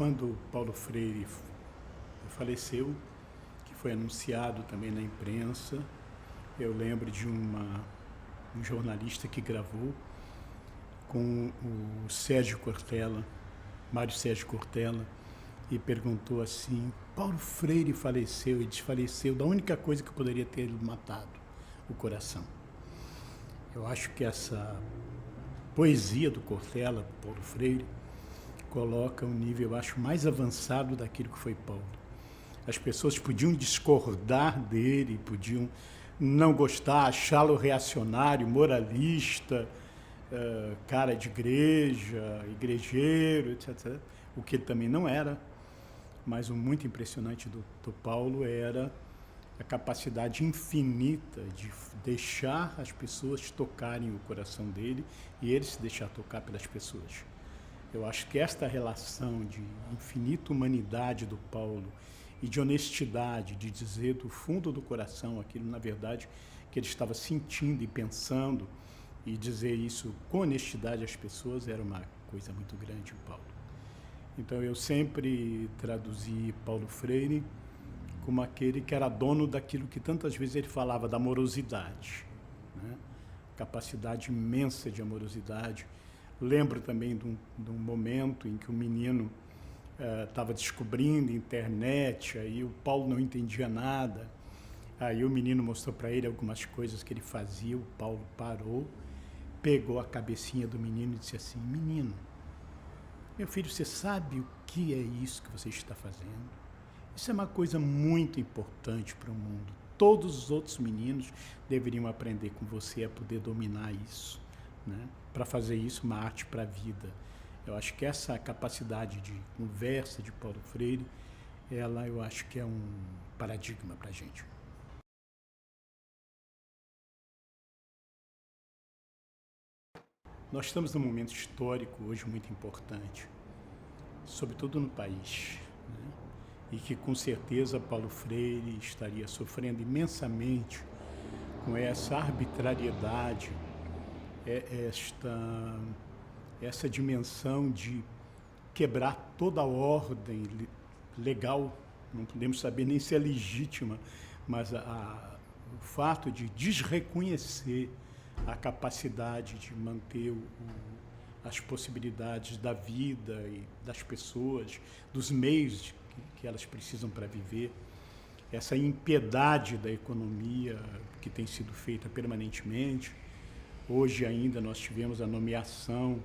quando Paulo Freire faleceu, que foi anunciado também na imprensa, eu lembro de um jornalista que gravou com o Sérgio Cortella, Mário Sérgio Cortella, e perguntou assim: Paulo Freire faleceu e desfaleceu da única coisa que poderia ter matado, o coração. Eu acho que essa poesia do Cortella, Paulo Freire, coloca um nível, eu acho, mais avançado daquilo que foi Paulo. As pessoas podiam discordar dele, podiam não gostar, achá-lo reacionário, moralista, cara de igreja, igrejeiro, etc. O que ele também não era, mas o muito impressionante do Paulo era a capacidade infinita de deixar as pessoas tocarem o coração dele e ele se deixar tocar pelas pessoas. Eu acho que esta relação de infinita humanidade do Paulo e de honestidade, de dizer do fundo do coração aquilo, na verdade, que ele estava sentindo e pensando, e dizer isso com honestidade às pessoas, era uma coisa muito grande, o Paulo. Então, eu sempre traduzi Paulo Freire como aquele que era dono daquilo que tantas vezes ele falava, da amorosidade, né? Capacidade imensa de amorosidade. Lembro também de um momento em que o menino estava descobrindo internet, aí o Paulo não entendia nada, aí o menino mostrou para ele algumas coisas que ele fazia, o Paulo parou, pegou a cabecinha do menino e disse assim: menino, meu filho, você sabe o que é isso que você está fazendo? Isso é uma coisa muito importante para o mundo. Todos os outros meninos deveriam aprender com você a poder dominar isso, né? Para fazer isso uma arte para a vida. Eu acho que essa capacidade de conversa de Paulo Freire, ela eu acho que é um paradigma para a gente. Nós estamos num momento histórico hoje muito importante, sobretudo no país, né? E que com certeza Paulo Freire estaria sofrendo imensamente com essa arbitrariedade, essa dimensão de quebrar toda a ordem legal, não podemos saber nem se é legítima, mas o fato de desreconhecer a capacidade de manter as possibilidades da vida e das pessoas, dos meios que elas precisam para viver, essa impiedade da economia que tem sido feita permanentemente. Hoje ainda nós tivemos a nomeação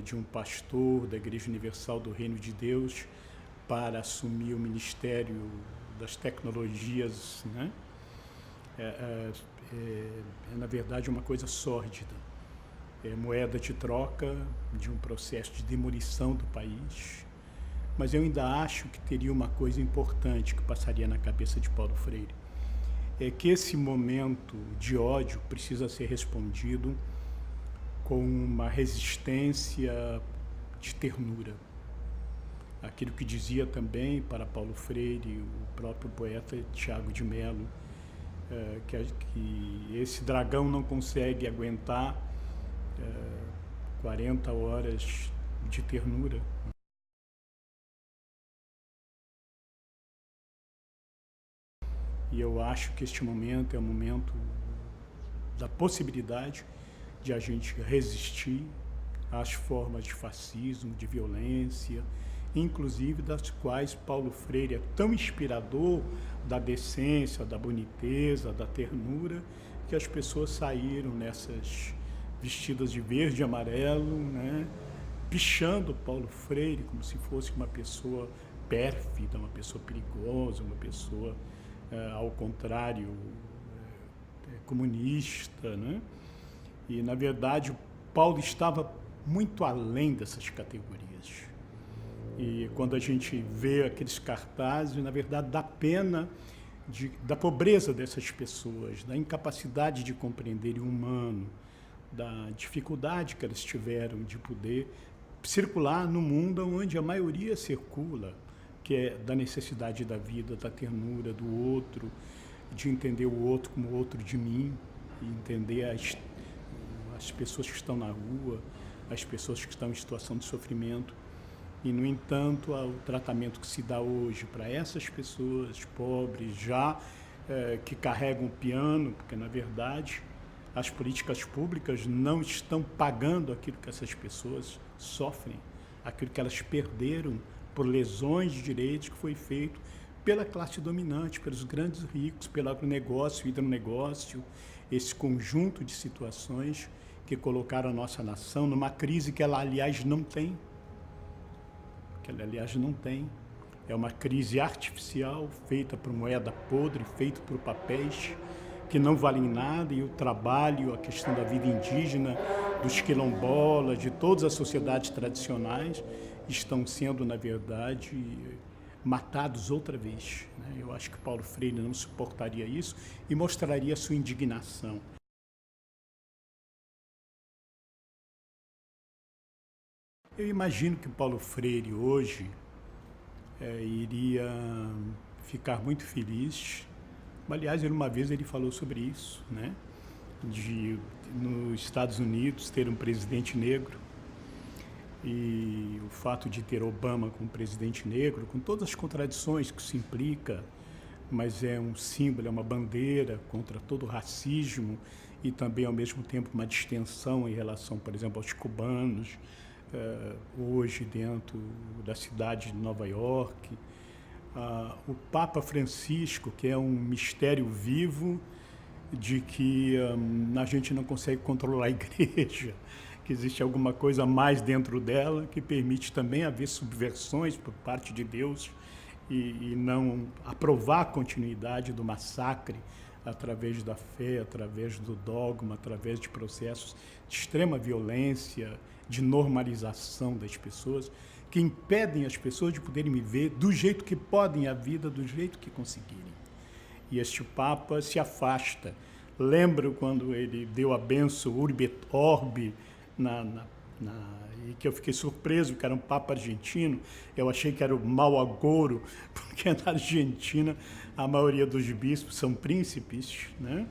de um pastor da Igreja Universal do Reino de Deus para assumir o Ministério das Tecnologias, né? Na verdade, uma coisa sórdida. É moeda de troca de um processo de demolição do país. Mas eu ainda acho que teria uma coisa importante que passaria na cabeça de Paulo Freire. É que esse momento de ódio precisa ser respondido com uma resistência de ternura. Aquilo que dizia também para Paulo Freire o próprio poeta Tiago de Mello, que esse dragão não consegue aguentar 40 horas de ternura. E eu acho que este momento é um momento da possibilidade de a gente resistir às formas de fascismo, de violência, inclusive das quais Paulo Freire é tão inspirador, da decência, da boniteza, da ternura, que as pessoas saíram nessas vestidas de verde e amarelo, né, pichando Paulo Freire como se fosse uma pessoa pérfida, uma pessoa perigosa, uma pessoa, ao contrário, comunista, né? E, na verdade, Paulo estava muito além dessas categorias. E quando a gente vê aqueles cartazes, na verdade, dá pena da pobreza dessas pessoas, da incapacidade de compreenderem o humano, da dificuldade que elas tiveram de poder circular no mundo onde a maioria circula, que é da necessidade da vida, da ternura do outro, de entender o outro como outro de mim, e entender as pessoas que estão na rua, as pessoas que estão em situação de sofrimento. E, no entanto, o tratamento que se dá hoje para essas pessoas pobres, já que carregam o piano, porque, na verdade, as políticas públicas não estão pagando aquilo que essas pessoas sofrem, aquilo que elas perderam por lesões de direitos que foi feito pela classe dominante, pelos grandes ricos, pelo agronegócio, hidronegócio, esse conjunto de situações que colocaram a nossa nação numa crise que ela, aliás, não tem. É uma crise artificial, feita por moeda podre, feita por papéis que não valem nada, e o trabalho, a questão da vida indígena, dos quilombolas, de todas as sociedades tradicionais, estão sendo, na verdade, matados outra vez. Eu acho que Paulo Freire não suportaria isso e mostraria sua indignação. Eu imagino que Paulo Freire hoje iria ficar muito feliz. Aliás, uma vez ele falou sobre isso, né? De nos Estados Unidos ter um presidente negro, e o fato de ter Obama como presidente negro, com todas as contradições que isso implica, mas é um símbolo, é uma bandeira contra todo o racismo e também, ao mesmo tempo, uma distensão em relação, por exemplo, aos cubanos, hoje dentro da cidade de Nova York. O Papa Francisco, que é um mistério vivo de que a gente não consegue controlar a igreja, que existe alguma coisa a mais dentro dela que permite também haver subversões por parte de Deus e não aprovar a continuidade do massacre através da fé, através do dogma, através de processos de extrema violência, de normalização das pessoas, que impedem as pessoas de poderem viver do jeito que podem a vida, do jeito que conseguirem. E este Papa se afasta. Lembro quando ele deu a benção Urbi et Orbi, e que eu fiquei surpreso, que era um Papa argentino. Eu achei que era o mau agouro, porque na Argentina a maioria dos bispos são príncipes, né?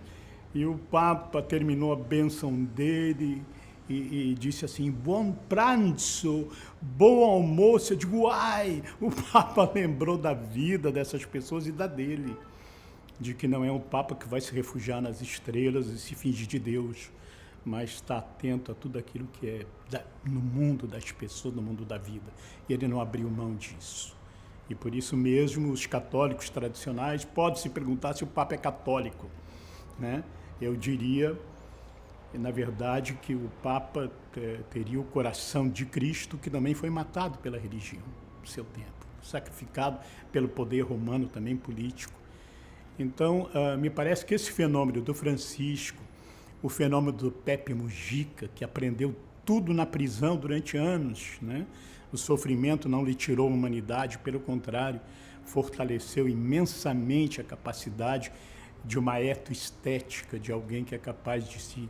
E o Papa terminou a bênção dele e disse assim: bom pranzo, bom almoço. Eu digo, ai, o Papa lembrou da vida dessas pessoas e da dele, de que não é um Papa que vai se refugiar nas estrelas e se fingir de Deus, mas está atento a tudo aquilo que é no mundo das pessoas, no mundo da vida. E ele não abriu mão disso. E por isso mesmo os católicos tradicionais podem se perguntar se o Papa é católico, né? Eu diria, na verdade, que o Papa teria o coração de Cristo, que também foi matado pela religião no seu tempo, sacrificado pelo poder romano também político. Então, me parece que esse fenômeno do Francisco, o fenômeno do Pepe Mujica, que aprendeu tudo na prisão durante anos, né? O sofrimento não lhe tirou a humanidade, pelo contrário, fortaleceu imensamente a capacidade de uma etoestética, de alguém que é capaz de se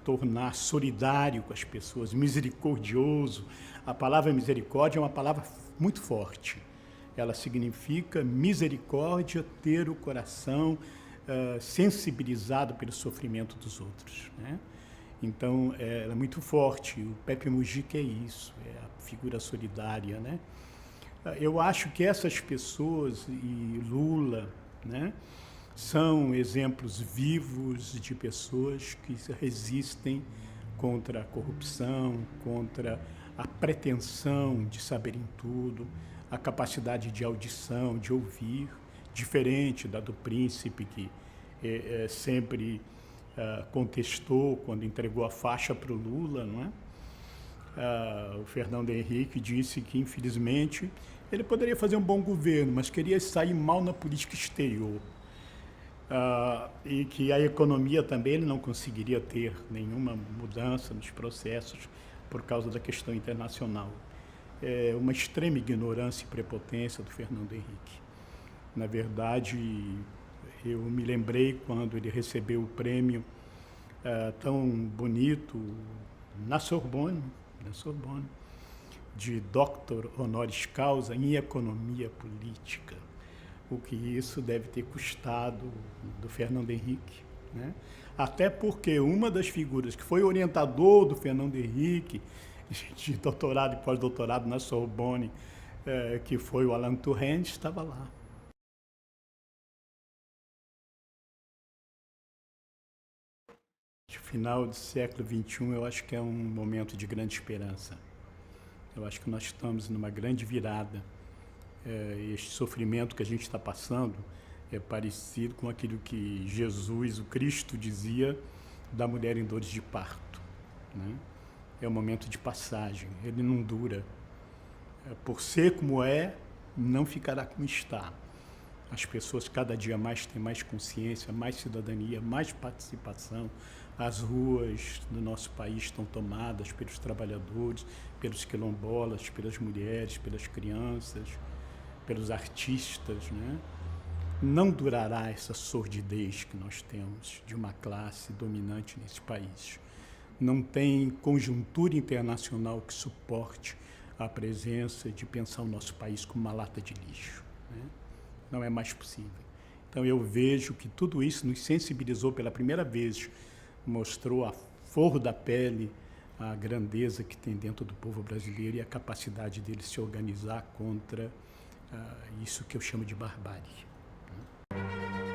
tornar solidário com as pessoas, misericordioso. A palavra misericórdia é uma palavra muito forte. Ela significa misericórdia, ter o coração sensibilizado pelo sofrimento dos outros, né? Então, ela é muito forte. O Pepe Mujica é isso, é a figura solidária, né? Eu acho que essas pessoas, e Lula, né, são exemplos vivos de pessoas que resistem contra a corrupção, contra a pretensão de saberem tudo, a capacidade de audição, de ouvir, diferente da do príncipe, que sempre contestou quando entregou a faixa para o Lula, não é? O Fernando Henrique disse que, infelizmente, ele poderia fazer um bom governo, mas queria sair mal na política exterior. E que a economia também ele não conseguiria ter nenhuma mudança nos processos por causa da questão internacional. É uma extrema ignorância e prepotência do Fernando Henrique. Na verdade, eu me lembrei quando ele recebeu o prêmio tão bonito na Sorbonne, de Doctor Honoris Causa em Economia Política. O que isso deve ter custado do Fernando Henrique, né? Até porque uma das figuras que foi orientador do Fernando Henrique de doutorado e pós-doutorado na Sorbonne, que foi o Alain Touraine, estava lá. O final do século XXI, eu acho que é um momento de grande esperança. Eu acho que nós estamos numa grande virada. Este sofrimento que a gente está passando é parecido com aquilo que Jesus, o Cristo, dizia da mulher em dores de parto, né? É um momento de passagem, ele não dura. Por ser como é, não ficará como está. As pessoas cada dia mais têm mais consciência, mais cidadania, mais participação. As ruas do nosso país estão tomadas pelos trabalhadores, pelos quilombolas, pelas mulheres, pelas crianças, pelos artistas, né? Não durará essa sordidez que nós temos de uma classe dominante nesse país. Não tem conjuntura internacional que suporte a presença de pensar o nosso país como uma lata de lixo, né? Não é mais possível. Então eu vejo que tudo isso nos sensibilizou pela primeira vez, mostrou a flor da pele a grandeza que tem dentro do povo brasileiro e a capacidade dele se organizar contra isso que eu chamo de barbárie, né?